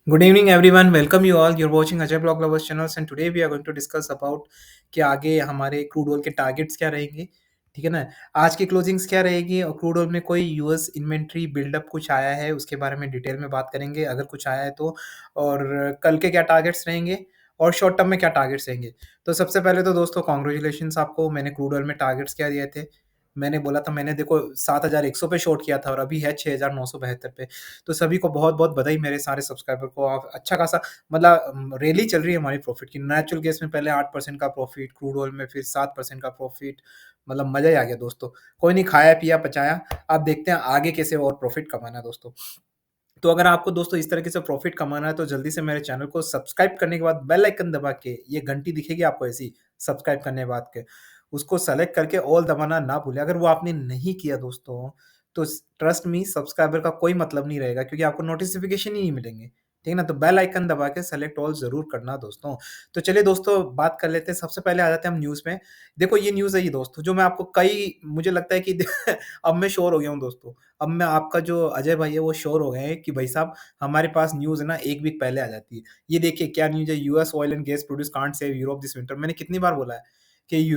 Good evening, everyone. Welcome you all. You're watching Ajay Blog Lovers channels, and today we are going to discuss about कि आगे हमारे crude oil के targets क्या रहेंगे, ठीक है ना? आज की क्लोजिंग्स क्या रहेगी और क्रूड ऑयल में कोई यूएस इन्वेंट्री बिल्डअप कुछ आया है, उसके बारे में डिटेल में बात करेंगे, अगर कुछ आया है तो। और कल के क्या टारगेट्स रहेंगे और शॉर्ट टर्म में क्या टारगेट्स रहेंगे। तो सबसे पहले तो दोस्तों कांग्रेचुलेशंस आपको, मैंने क्रूड ऑयल में टारगेट्स क्या दिए थे? मैंने बोला था, मैंने देखो 7,100 पे शॉर्ट किया था और अभी है 6,972 पे। तो सभी को बहुत-बहुत बधाई, मेरे सारे सब्सक्राइबर को। आप अच्छा खासा मतलब रैली चल रही है हमारी प्रॉफ़िट की। नेचुरल गैस में पहले 8% का प्रॉफ़िट, क्रूड ऑयल में फिर 7% का प्रॉफ़िट, मतलब मज़ा ही आ गया दोस्तों। कोई नहीं, खाया, पिया, पचाया। अब देखते हैं आगे कैसे और प्रॉफ़िट कमाना है दोस्तों। तो अगर आपको दोस्तों इस तरीके से प्रॉफ़िट कमाना है तो जल्दी से मेरे चैनल को सब्सक्राइब करने के बाद बेल आइकन दबा के, ये घंटी दिखेगी आपको ऐसी सब्सक्राइब करने के बाद के, उसको सेलेक्ट करके ऑल दबाना ना भूलें। अगर वो आपने नहीं किया दोस्तों, तो स ट्रस्ट मी, सब्सक्राइबर का कोई मतलब नहीं रहेगा क्योंकि आपको नोटिफ़िकेशन ही नहीं मिलेंगे। ठीक है ना? तो बेल आइकन दबा के सेलेक्ट ऑल ज़रूर करना दोस्तों। तो चलिए दोस्तों, बात कर लेते हैं। सबसे पहले आ जाते हैं हम न्यूज़ में। देखो ये न्यूज़ है ये दोस्तों, जो मैं आपको कई मुझे लगता है कि अब मैं श्योर हो गया हूँ दोस्तों। अब मैं आपका जो अजय भाई है वो श्योर हो गए हैं कि भाई साहब, हमारे पास न्यूज़ है ना 1 वीक पहले आ जाती है। ये देखिए क्या न्यूज़ है, US oil and gas produce can't save Europe this winter. मैंने कितनी बार बोला है कि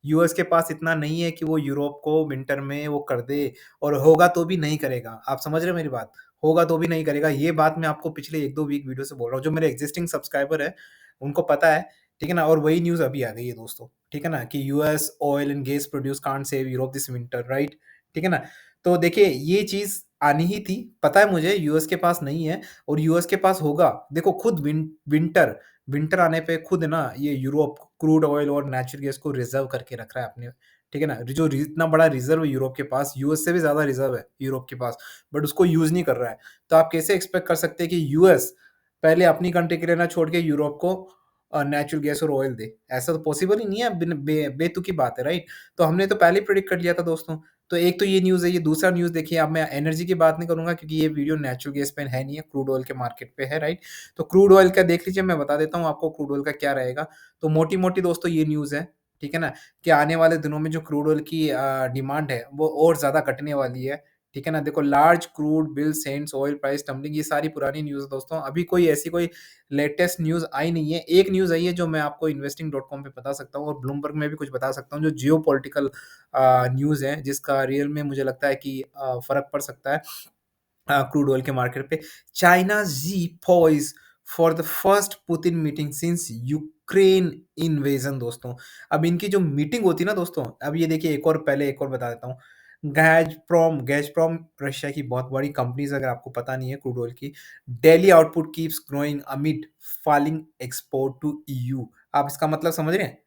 यूएस के पास इतना नहीं है कि वो यूरोप को विंटर में वो कर दे, और होगा तो भी नहीं करेगा। आप समझ रहे हैं मेरी बात? होगा तो भी नहीं करेगा। ये बात मैं आपको पिछले 1-2 वीक वीडियो से बोल रहा हूँ। जो मेरे एक्जिस्टिंग सब्सक्राइबर है, उनको पता है, ठीक है ना? और वही न्यूज़ अभी आ गई है दोस्तों, ठीक है ना? कि US oil and gas produce can't save Europe this winter, right? ठीक है ना? तो देखिए ये चीज़ आनी ही थी, पता है मुझे यूएस के पास नहीं है और यूएस के पास होगा। देखो खुद विंटर विंटर आने पे खुद ना ये यूरोप क्रूड ऑयल और नेचुरल गैस को रिज़र्व करके रख रहा है अपने, ठीक है ना? जो इतना बड़ा रिज़र्व है यूरोप के पास, यूएस से भी ज़्यादा रिज़र्व है यूरोप के पास, बट उसको यूज़ नहीं कर रहा है। तो आप कैसे एक्सपेक्ट कर सकते हैं कि यूएस पहले अपनी कंट्री के लिए ना छोड़ के यूरोप को नेचुरल गैस और ऑयल दे? ऐसा तो पॉसिबल ही नहीं है, बेतुकी बात है, राइट? तो हमने तो पहले ही प्रेडिक्ट कर लिया था दोस्तों। तो एक तो ये न्यूज़ है, ये दूसरा न्यूज़ देखिए, अब मैं एनर्जी की बात नहीं करूँगा क्योंकि ये वीडियो नेचुरल गैस पे है नहीं है, क्रूड ऑयल के मार्केट पे है, राइट? तो क्रूड ऑयल का देख लीजिए, मैं बता देता हूँ आपको क्रूड ऑयल का क्या रहेगा। तो मोटी-मोटी दोस्तों ये न्यूज़ है, ठीक है ना? कि आने वाले दिनों में जो क्रूड ऑयल की डिमांड है, वो और ज़्यादा घटने वाली है, ठीक है ना? देखो large crude bill sends oil price tumbling, ये सारी पुरानी न्यूज़ है दोस्तों। अभी कोई ऐसी कोई लेटेस्ट न्यूज़ आई नहीं है। एक न्यूज़ आई है जो मैं आपको इन्वेस्टिंग.com पे बता सकता हूँ और ब्लूमबर्ग में भी कुछ बता सकता हूँ, जो जियोपॉलिटिकल न्यूज़ है, जिसका रियल में मुझे लगता है कि फ़र्क पड़ सकता है क्रूड ऑयल के मार्केट पे। China Xi poised for the first Putin meeting since Ukraine invasion दोस्तों। अब इनकी जो मीटिंग होती है ना दोस्तों, अब ये देखिए एक और बता देता हूँ। गैज़प्रोम रशिया की बहुत बड़ी कंपनीज़, अगर आपको पता नहीं है क्रूड ऑयल की। Daily output keeps growing amid falling export to EU. आप इसका मतलब समझ रहे हैं?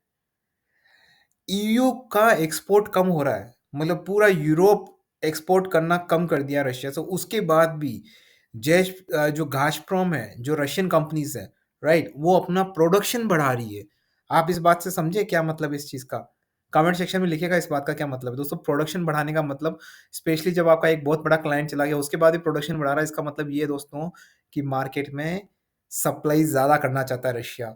ईयू का एक्सपोर्ट कम हो रहा है, मतलब पूरा यूरोप एक्सपोर्ट करना कम कर दिया रशिया से। उसके बाद भी जो गाज़प्रोम है, जो रशियन कंपनीज़ है, राइट? वो अपना प्रोडक्शन बढ़ा रही है। आप इस बात से समझे क्या मतलब है इस चीज़ का? कमेंट सेक्शन में लिखिएगा इस बात का क्या मतलब है। दोस्तों प्रोडक्शन बढ़ाने का मतलब, स्पेशली जब आपका एक बहुत बड़ा क्लाइंट चला गया, उसके बाद भी प्रोडक्शन बढ़ा रहा है, इसका मतलब ये है दोस्तों कि मार्केट में सप्लाई ज़्यादा करना चाहता है रशिया।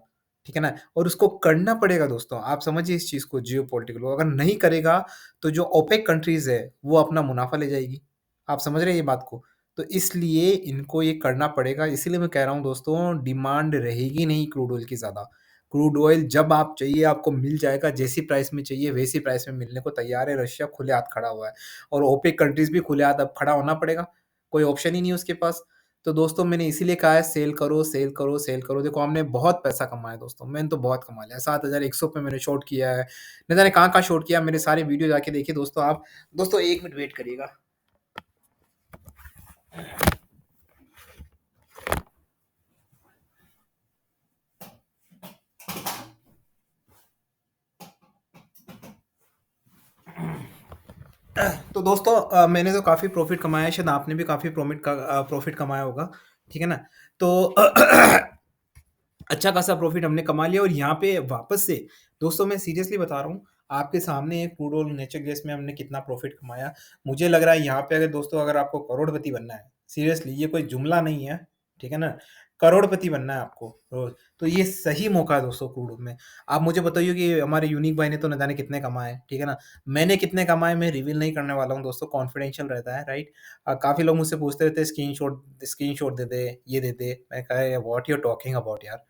ठीक है ना? और उसको करना पड़ेगा दोस्तों, आप समझिए इस चीज़ को जियोपॉलिटिकल को, अगर नहीं करेगा, तो जो ओपेक कंट्रीज़ है, वो अपना मुनाफ़ा ले जाएगी। आप समझ रहे हैं ये बात को? तो इसलिए इनको ये करना पड़ेगा, इसीलिए मैं कह रहा हूँ दोस्तों, डिमांड रहेगी नहीं क्रूड ऑयल की ज़्यादा। क्रूड ऑयल जब आप चाहिए आपको मिल जाएगा, जैसी प्राइस में चाहिए वैसी प्राइस में मिलने को तैयार है, रशिया खुले हाथ खड़ा हुआ है और ओपेक कंट्रीज़ भी खुले हाथ अब खड़ा होना पड़ेगा, कोई ऑप्शन ही नहीं है उसके पास। तो दोस्तों मैंने इसीलिए कहा है सेल करो, सेल करो, सेल करो। देखो हमने बहुत पैसा कमाया दोस्तों, मैंने तो बहुत कमा लिया। 7,100 पे मैंने शॉर्ट किया है। न जाने कहाँ-कहाँ शॉर्ट किया, मेरे सारे वीडियो जाके देखिए दोस्तों आप। दोस्तों 1 मिनट वेट करिएगा। तो दोस्तों मैंने तो काफ़ी प्रॉफ़िट कमाया है, शायद आपने भी काफ़ी प्रॉफ़िट कमाया होगा, ठीक है ना? तो अच्छा खासा प्रॉफ़िट हमने कमा लिया और यहाँ पे वापस से दोस्तों मैं सीरियसली बता रहा हूँ, आपके सामने क्रूड ऑयल नेचुरल गैस में हमने कितना प्रॉफ़िट कमाया। मुझे लग रहा है यहाँ पे अगर दोस्तों अगर आपको करोड़पति बनना है, सीरियसली ये कोई जुमला नहीं है, ठीक है ना? करोड़पति बनना है आपको रोज़। तो ये सही मौका है दोस्तों क्रूड में। आप मुझे बताइए कि हमारे यूनिक भाई ने तो न जाने कितने कमाए, ठीक है ना? मैंने कितने कमाए मैं रिवील नहीं करने वाला हूँ दोस्तों, कॉन्फिडेंशियल रहता है, राइट? काफ़ी लोग मुझसे पूछते रहते हैं स्क्रीनशॉट दे दे, ये दे दे। मैं कहा what you are talking about यार,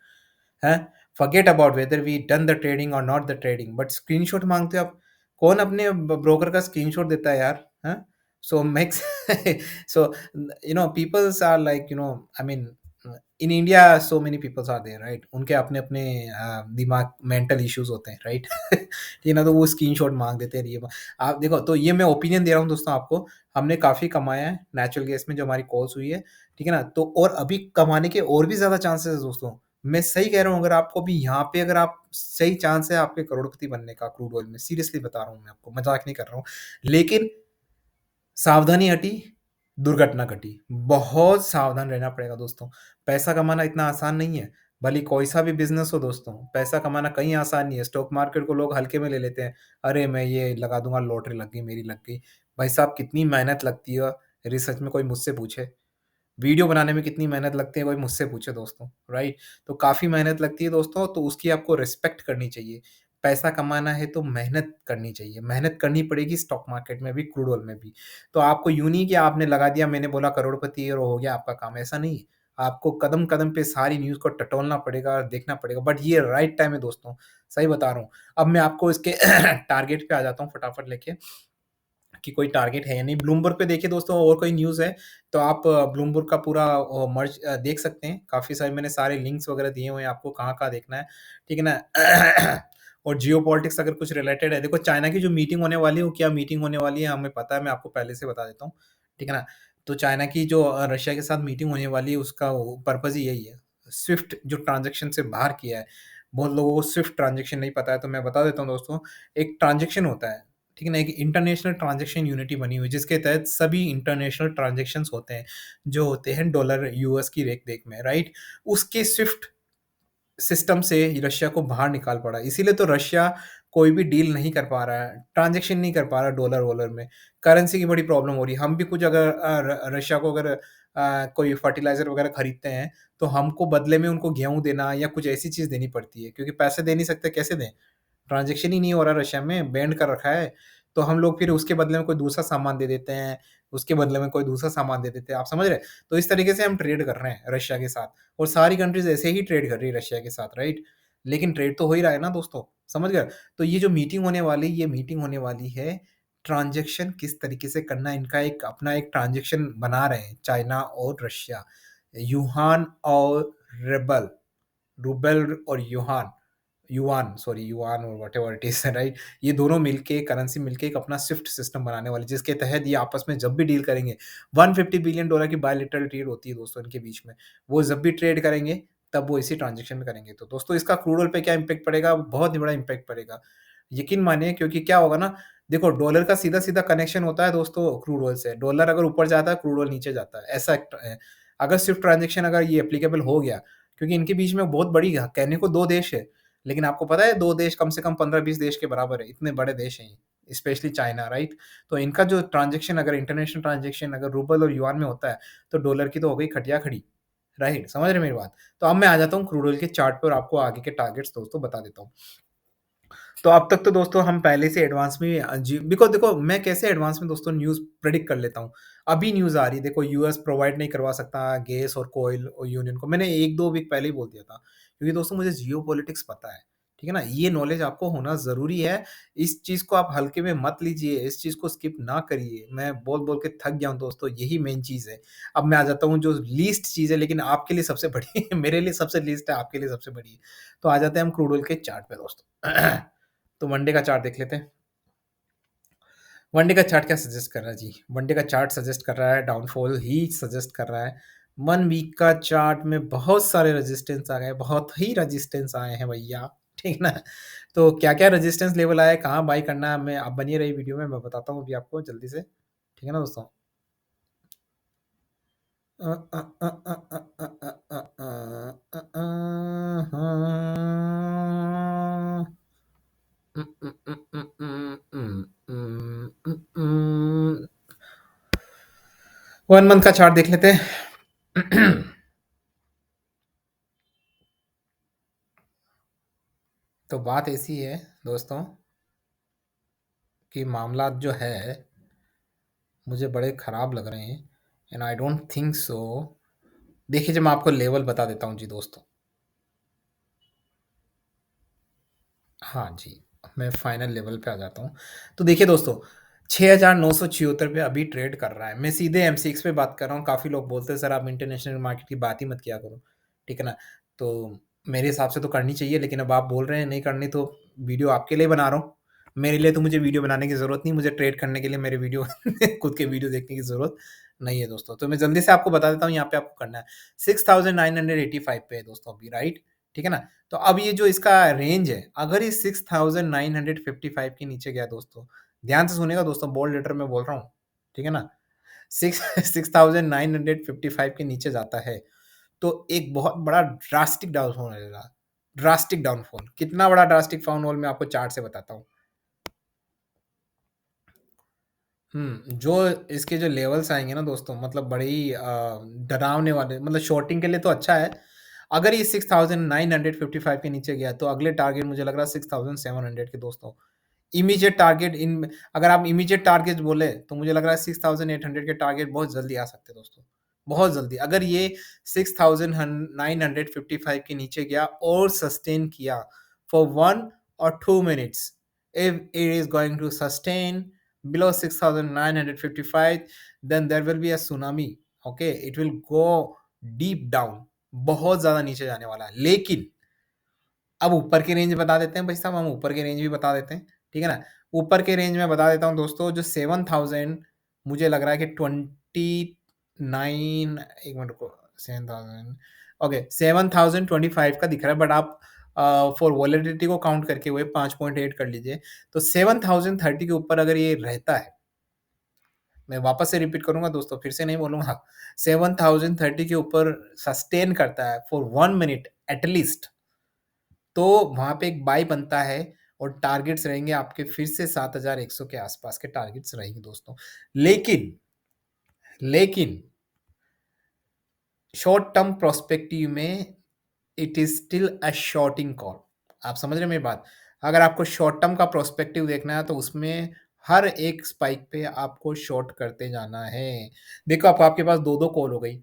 हैं? Forget about whether we done the trading और not the trading, but screenshot माँगते हो आप। कौन अपने ब्रोकर का स्क्रीनशॉट देता है यार, हैं? So makes so peoples are like I mean in India so many peoples are there, right? उनके अपने-अपने दिमाग मेंटल इश्यूज होते हैं, राइट? ये ना तो वो स्क्रीनशॉट माँग देते हैं, ये आप देखो, तो ये मैं ओपिनियन दे रहा हूँ दोस्तों आपको। हमने काफ़ी कमाया है नेचुरल गैस में जो हमारी कॉल्स हुई है, ठीक है ना? तो और अभी कमाने के और भी ज़्यादा चांसेस है दोस्तों। मैं सही कह रहा हूँ, अगर आपको भी यहाँ पे अगर आप सही चांस है आपके करोड़पति बनने का क्रूड ऑयल में, सीरियसली बता रहा हूँ मैं आपको, मज़ाक नहीं कर रहा हूँ। लेकिन सावधानी हटी, दुर्घटना घटी। बहुत सावधान रहना पड़ेगा दोस्तों। पैसा कमाना इतना आसान नहीं है, भले कोई-सा भी बिज़नेस हो दोस्तों, पैसा कमाना कहीं आसान नहीं है। स्टॉक मार्केट को लोग हल्के में ले लेते हैं। अरे! मैं ये लगा दूँगा, लॉटरी लग गई, मेरी लग गई। भाई साहब कितनी मेहनत लगती है, रिसर्च में कोई मुझसे पूछे। वीडियो बनाने में कितनी मेहनत लगती है, कोई मुझसे पूछे दोस्तों, राइट? तो काफ़ी मेहनत लगती है दोस्तों, तो उसकी आपको रिस्पेक्ट करनी चाहिए। पैसा कमाना है तो मेहनत करनी चाहिए, मेहनत करनी पड़ेगी स्टॉक मार्केट में भी, क्रूड ऑयल में भी। तो आपको यूँ नहीं कि आपने लगा दिया, मैंने बोला करोड़पति और हो गया आपका काम, ऐसा नहीं है। आपको कदम-कदम पे सारी न्यूज़ को टटोलना पड़ेगा, देखना पड़ेगा, बट ये राइट टाइम है दोस्तों, सही बता रहा हूँ। अब मैं आपको इसके टारगेट पे आ जाता हूँ फटाफट लेके। कि कोई टारगेट है या नहीं। ब्लूमबर्ग पे देखिए दोस्तों, और कोई न्यूज़ है तो आप ब्लूमबर्ग का पूरा मर्ज देख सकते हैं। काफ़ी सारे मैंने सारे लिंक्स वगैरह दिए हुए हैं आपको कहाँ-कहाँ देखना है, ठीक है ना? और जियोपॉलिटिक्स अगर कुछ रिलेटेड है, देखो चाइना की जो मीटिंग होने वाली है, वो क्या मीटिंग होने वाली है हमें पता है, मैं आपको पहले से बता देता हूँ, ठीक है ना? तो चाइना की जो रशिया के साथ मीटिंग होने वाली है, उसका पर्पज़ ही यही है। स्विफ्ट जो ट्रांज़ैक्शन से बाहर किया है, बहुत लोगों को स्विफ्ट ट्रांज़ैक्शन नहीं पता है, तो मैं बता देता हूँ दोस्तों। एक ट्रांज़ैक्शन होता है, ठीक है ना? एक इंटरनेशनल ट्रांज़ैक्शन यूनिटी बनी हुई है, जिसके तहत सभी इंटरनेशनल ट्रांज़ैक्शंस होते हैं, जो होते हैं डॉलर यूएस की रेख-देख में, राइट? उसके स्विफ्ट सिस्टम से रशिया को बाहर निकाल पड़ा। इसीलिए तो रशिया कोई भी डील नहीं कर पा रहा है, ट्रांज़ैक्शन नहीं कर पा रहा डॉलर-वॉलर में। करेंसी की बड़ी प्रॉब्लम हो रही है। हम भी कुछ अगर रशिया को अगर कोई फर्टिलाइज़र वगैरह खरीदते हैं, तो हमको बदले में उनको गेहूँ देना या कुछ ऐसी चीज़ देनी पड़ती है, क्योंकि पैसे दे नहीं सकते, कैसे दें? ट्रांज़ैक्शन ही नहीं हो रहा रशिया में, बैंड कर रखा है। तो हम लोग फिर उसके बदले में कोई दूसरा सामान दे देते हैं, उसके बदले में कोई दूसरा सामान दे देते हैं, आप समझ रहे हैं? तो इस तरीके से हम ट्रेड कर रहे हैं रशिया के साथ, और सारी कंट्रीज़ ऐसे ही ट्रेड कर रही है रशिया के साथ, राइट? लेकिन ट्रेड तो हो ही रहा है ना दोस्तों, समझ गए? तो ये जो मीटिंग होने वाली ये मीटिंग होने वाली है, ट्रांज़ैक्शन किस तरीके से करना है, इनका एक अपना एक ट्रांज़ैक्शन बना रहे हैं चाइना और रशिया। युहान और रेबल रूबेल और युआन सॉरी युआन और व्हाटएवर इट इज़ राइट? ये दोनों मिलके करेंसी मिलके एक अपना स्विफ्ट सिस्टम बनाने वाले, जिसके तहत ये आपस में जब भी डील करेंगे, $150 बिलियन डॉलर की बायलैटरल ट्रेड होती है दोस्तों इनके बीच में। वो जब भी ट्रेड करेंगे, तब वो इसी ट्रांज़ैक्शन में करेंगे। तो दोस्तों इसका क्रूड ऑयल पे क्या इम्पैक्ट पड़ेगा? बहुत ही बड़ा इम्पैक्ट पड़ेगा। यकीन मानिए, क्योंकि क्या होगा ना, देखो डॉलर का सीधा-सीधा कनेक्शन होता है दोस्तों क्रूड ऑयल से। डॉलर अगर ऊपर जाता है, क्रूड ऑयल नीचे जाता है। ऐसा एक है। अगर स्विफ्ट ट्रांज़ैक्शन अगर ये एप्लीकेबल हो गया, क्योंकि इनके बीच में बहुत बड़ी कहने को 2 देश है, लेकिन आपको पता है 2 देश कम से कम 15-20 देश के बराबर है, इतने बड़े देश हैं ये, स्पेशली चाइना, राइट? तो इनका जो ट्रांज़ैक्शन अगर इंटरनेशनल ट्रांज़ैक्शन अगर रूबल और युआन में होता है, तो डॉलर की तो हो गई खटिया खड़ी, राइट? समझ रहे हैं मेरी बात? तो अब मैं आ जाता हूँ क्रूड ऑयल के चार्ट पे और आपको आगे के टारगेट्स दोस्तों बता देता हूँ। तो अब तक तो दोस्तों हम पहले से एडवांस में जी बिकॉज़ देखो मैं कैसे एडवांस में दोस्तों न्यूज़ प्रेडिक्ट कर लेता हूँ। अभी न्यूज़ आ रही है, देखो यूएस प्रोवाइड नहीं करवा सकता गैस और कोयल और यूनियन को। मैंने 1-2 वीक पहले ही बोल दिया था, क्योंकि दोस्तों मुझे जियोपॉलिटिक्स पता है, ठीक है ना? ये नॉलेज आपको होना ज़रूरी है। इस चीज़ को आप हल्के में मत लीजिए, इस चीज़ को स्किप ना करिए। मैं बोल-बोल के थक गया हूँ दोस्तों, यही मेन चीज़ है। अब मैं आ जाता हूँ जो लीस्ट चीज़ है, लेकिन आपके लिए सबसे बड़ी मेरे लिए सबसे लीस्ट है, आपके लिए सबसे बड़ी है। तो आ जाते हैं हम क्रूड ऑयल के चार्ट पे दोस्तों। तो वनडे का चार्ट देख लेते हैं। वनडे का चार्ट क्या सजेस्ट कर रहा है जी? वनडे का चार्ट सजेस्ट कर रहा है डाउनफॉल ही सजेस्ट कर रहा है। 1 वीक का चार्ट में बहुत सारे रेजिस्टेंस आ गए, बहुत ही रेजिस्टेंस आए हैं भैया, ठीक ना? तो क्या-क्या रेजिस्टेंस लेवल आया है, कहाँ बाय करना है, मैं आप बनिए रहिए वीडियो में, मैं बताता हूँ अभी आपको जल्दी से। ठीक है ना दोस्तों? अ अ अ अ अ अ अ अ अ अ हाँ। 1 मंथ का चार्ट देख लेते हैं। तो बात ऐसी है दोस्तों कि मामला जो है मुझे बड़े ख़राब लग रहे हैं and I don't think so. देखिए, जब मैं आपको लेवल बता देता हूँ जी दोस्तों। हाँ जी, मैं फाइनल लेवल पे आ जाता हूँ। तो देखिए दोस्तों, 6,976 पे अभी ट्रेड कर रहा है। मैं सीधे एमसीएक्स पे बात कर रहा हूँ। काफ़ी लोग बोलते हैं सर आप इंटरनेशनल मार्केट की बात ही मत किया करो, ठीक है ना? तो मेरे हिसाब से तो करनी चाहिए, लेकिन अब आप बोल रहे हैं नहीं करनी, तो वीडियो आपके लिए बना रहा हूँ। मेरे लिए तो मुझे वीडियो बनाने की ज़रूरत नहीं, मुझे ट्रेड करने के लिए मेरे वीडियो खुद के वीडियो देखने की ज़रूरत नहीं है दोस्तों। तो मैं जल्दी से आपको बता देता हूँ यहाँ पे आपको करना है। 6,985 पे है दोस्तों अभी, राइट? ठीक है ना? तो अब ये जो इसका रेंज है, अगर ये 6,955 के नीचे गया दोस्तों, ध्यान से सुनिएगा दोस्तों, बोल्ड लेटर में बोल रहा हूँ, ठीक है ना? 6,955 के नीचे जाता है, तो एक बहुत बड़ा ड्रास्टिक डाउनफॉल आएगा। ड्रास्टिक डाउनफॉल, कितना बड़ा ड्रास्टिक डाउनफॉल मैं आपको चार्ट से बताता हूँ। जो इसके जो लेवल्स आएँगे ना दोस्तों, मतलब बड़े ही डरावने वाले, मतलब शॉर्टिंग के लिए तो अच्छा है। अगर ये 6,955 के नीचे गया तो अगले टारगेट मुझे लग रहा है 6,700 के दोस्तों। इमीडिएट टारगेट इन अगर आप इमीडिएट टारगेट बोले तो मुझे लग रहा है 6,800 के टारगेट बहुत जल्दी आ सकते हैं दोस्तों, बहुत जल्दी। अगर ये 6,955 के नीचे गया और सस्टेन किया फॉर 1 और 2 minutes, if it is going to sustain below 6,955, then there will be a tsunami, okay? It will go deep down, बहुत ज़्यादा नीचे जाने वाला है। लेकिन अब ऊपर की रेंज बता देते हैं भाई साहब, हम ऊपर की रेंज भी बता देते हैं, ठीक है ना? ऊपर के रेंज में बता देता हूँ दोस्तों, जो 7,000 मुझे लग रहा है कि 29, 1 मिनट रुको, 7,000, ओके, 7,025 का दिख रहा है, बट आप फॉर वोलेटिलिटी को काउंट करके हुए 5.8 कर लीजिए। तो 7,030 के ऊपर अगर ये रहता है, मैं वापस से रिपीट करूँगा दोस्तों, फिर से नहीं बोलूँगा, 7,030 के ऊपर सस्टेन करता है फॉर 1 मिनट एट लीस्ट, तो वहाँ पे एक बाय बनता है और टारगेट्स रहेंगे आपके फिर से 7,100 के आसपास के टारगेट्स रहेंगे दोस्तों। लेकिन, लेकिन शॉर्ट टर्म प्रोस्पेक्टिव में it is still a shorting call. आप समझ रहे हैं मेरी बात? अगर आपको शॉर्ट टर्म का प्रोस्पेक्टिव देखना है तो उसमें हर एक स्पाइक पे आपको शॉर्ट करते जाना है। देखो अब आपके पास 2-2 कॉल हो गई।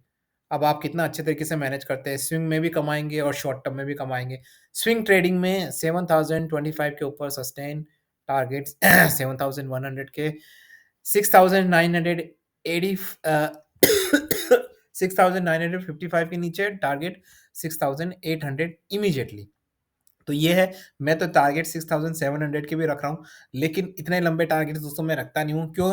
अब आप कितना अच्छे तरीके से मैनेज करते हैं, स्विंग में भी कमाएँगे और शॉर्ट टर्म में भी कमाएँगे। स्विंग ट्रेडिंग में 7,025 के ऊपर सस्टेन टारगेट्स 7,100 के, 6,980 6,955 के नीचे टारगेट 6,800 इमीडिएटली। तो ये है, मैं तो टारगेट 6,700 के भी रख रहा हूँ, लेकिन इतने लंबे टारगेट्स दोस्तों मैं रखता नहीं हूँ। क्यों?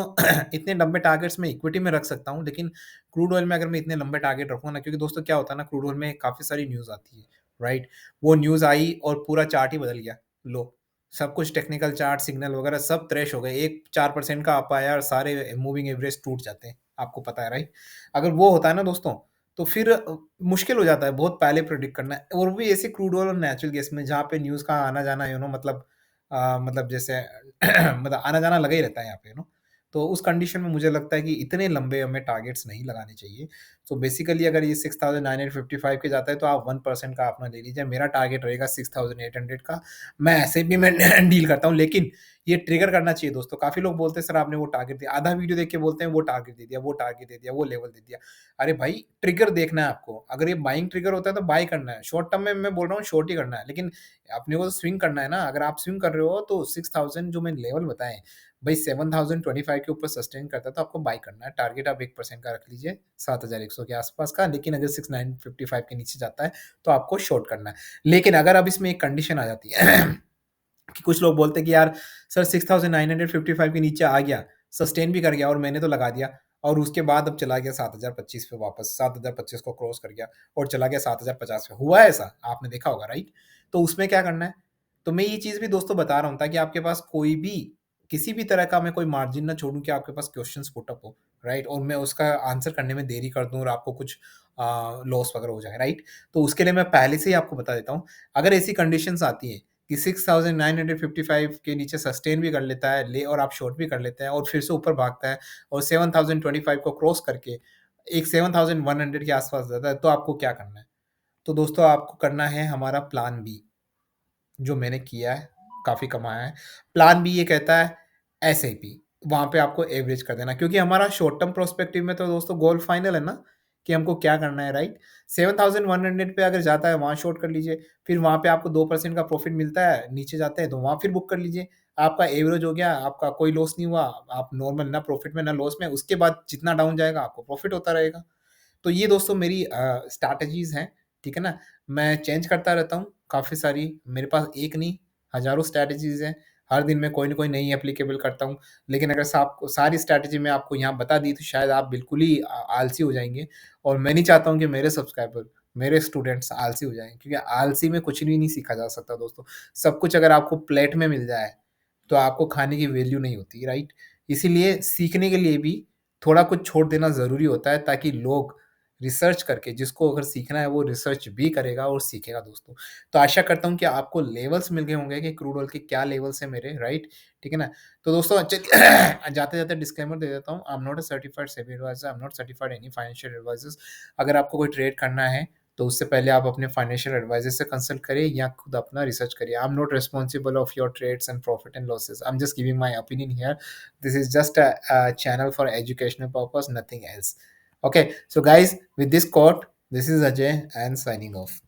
इतने लंबे टारगेट्स मैं इक्विटी में रख सकता हूँ, लेकिन क्रूड ऑयल में अगर मैं इतने लंबे टारगेट रखूँगा ना, क्योंकि दोस्तों क्या होता है ना, क्रूड ऑयल में काफ़ी सारी न्यूज़ आती है, राइट? वो न्यूज़ आई और पूरा चार्ट ही बदल गया, लो, सब कुछ टेक्निकल चार्ट, सिग्नल वगैरह सब क्रैश हो गए। एक 4% का अप आया और सारे मूविंग एवरेज टूट जाते हैं, आपको पता है, राइट? अगर वो होता है ना दोस्तों, तो फिर मुश्किल हो जाता है बहुत पहले प्रेडिक्ट करना, और वो भी ऐसे क्रूड ऑयल और नेचुरल गैस में जहाँ पे न्यूज़ का आना-जाना मतलब मतलब जैसे मतलब आना-जाना लगा ही रहता है यहाँ पे, तो उस कंडीशन में मुझे लगता है कि इतने लंबे हमें टारगेट्स नहीं लगाने चाहिए। सो बेसिकली अगर ये 6,955 के जाता है तो आप 1% का अपना ले लीजिए। मेरा टारगेट रहेगा 6,800 का। मैं ऐसे भी मैं डील करता हूँ, लेकिन ये ट्रिगर करना चाहिए दोस्तों। काफ़ी लोग बोलते हैं सर आपने वो टारगेट दिया, आधा वीडियो देख के बोलते हैं वो टारगेट दे दिया, वो टारगेट दे दिया, वो लेवल दे दिया। अरे भाई, ट्रिगर देखना है आपको। अगर ये बाइंग ट्रिगर होता है तो बाय करना है। शॉर्ट टर्म में मैं बोल रहा हूँ शॉर्ट ही करना है, लेकिन अपने को तो स्विंग करना है ना। अगर आप स्विंग कर रहे हो तो 6,000 जो मैंने लेवल बताए, भाई 7,025 के ऊपर सस्टेन करता है तो आपको बाय करना है। टारगेट आप 1% का रख लीजिए 7,100 के आसपास का, लेकिन अगर 6,955 के नीचे जाता है तो आपको शॉर्ट करना है। लेकिन अगर अब इसमें एक कंडीशन आ जाती है कि कुछ लोग बोलते हैं कि यार सर 6,955 के नीचे आ गया, सस्टेन भी कर गया और मैंने तो लगा दिया, और उसके बाद अब चला गया 7,025 पे, वापस 7,025 को क्रॉस कर गया और चला गया 7,050 पे। हुआ है ऐसा? आपने देखा होगा, राइट? तो उसमें क्या करना है? तो मैं ये चीज़ भी दोस्तों बता रहा हूँ ताकि आपके पास कोई भी किसी भी तरह का मैं कोई मार्जिन ना छोड़ूँ कि आपके पास क्वेश्चंस पुट अप हो, राइट? और मैं उसका आंसर करने में देरी कर दूँ और आपको कुछ लॉस वगैरह हो जाए, राइट? तो उसके लिए मैं पहले से ही आपको बता देता हूँ, अगर ऐसी कंडीशंस आती हैं कि 6,955 के नीचे सस्टेन भी कर लेता है, ले और आप शॉर्ट भी कर लेते हैं और फिर से ऊपर भागता है और 7,025 को क्रॉस करके एक 7,100 के आसपास जाता है, तो आपको क्या करना है? तो दोस्तों आपको करना है हमारा प्लान बी। जो मैंने किया है, काफ़ी कमाया है। प्लान बी ये कहता है एसआईपी, वहाँ पे आपको एवरेज कर देना, क्योंकि हमारा शॉर्ट टर्म पर्सपेक्टिव में तो दोस्तों गोल फाइनल है ना, कि हमको क्या करना है, राइट? 7100 पे अगर जाता है वहाँ शॉर्ट कर लीजिए, फिर वहाँ पे आपको 2% का प्रॉफिट मिलता है, नीचे जाते हैं तो वहाँ फिर बुक कर लीजिए। आपका एवरेज हो गया, आपका कोई लॉस नहीं हुआ, आप नॉर्मल ना प्रॉफिट में ना लॉस में, उसके बाद जितना डाउन जाएगा आपको प्रॉफिट होता रहेगा। तो ये दोस्तों मेरी स्ट्रैटेजीज़ हैं, ठीक है ना? मैं चेंज करता रहता हूँ, काफ़ी सारी, मेरे पास एक नहीं, हज़ारों स्ट्रैटेजीज़ हैं। हर दिन मैं कोई न कोई नई एप्लीकेबल करता हूँ। लेकिन अगर साब सारी स्ट्रैटेजी मैं आपको यहाँ बता दी, तो शायद आप बिल्कुल ही आलसी हो जाएँगे, और मैं नहीं चाहता हूँ कि मेरे सब्सक्राइबर, मेरे स्टूडेंट्स आलसी हो जाएँ, क्योंकि आलसी में कुछ भी नहीं सीखा जा सकता दोस्तों। सब कुछ अगर आपको प्लेट में मिल जाए, तो आपको खाने की वैल्यू नहीं होती, राइट? इसीलिए सीखने के लिए भी थोड़ा कुछ छोड़ देना ज़रूरी होता है, ताकि लोग रिसर्च करके, जिसको अगर सीखना है वो रिसर्च भी करेगा और सीखेगा दोस्तों। तो आशा करता हूँ कि आपको लेवल्स मिल गए होंगे कि क्रूड ऑयल के क्या लेवल्स हैं मेरे, राइट? ठीक है ना? तो दोस्तों चलिए जाते-जाते डिस्क्लेमर दे देता हूँ, I am not a certified SEBI advisor, I am not certified any financial advisors. अगर आपको कोई ट्रेड करना है, तो उससे पहले आप अपने फाइनेंशियल एडवाइज़र से कंसल्ट करिए या खुद अपना रिसर्च करिए। I am not responsible of your trades and profit and losses. I am just giving my opinion here. This is just a channel for educational purpose, nothing else. Okay, so guys, with this quote, this is Ajay and signing off.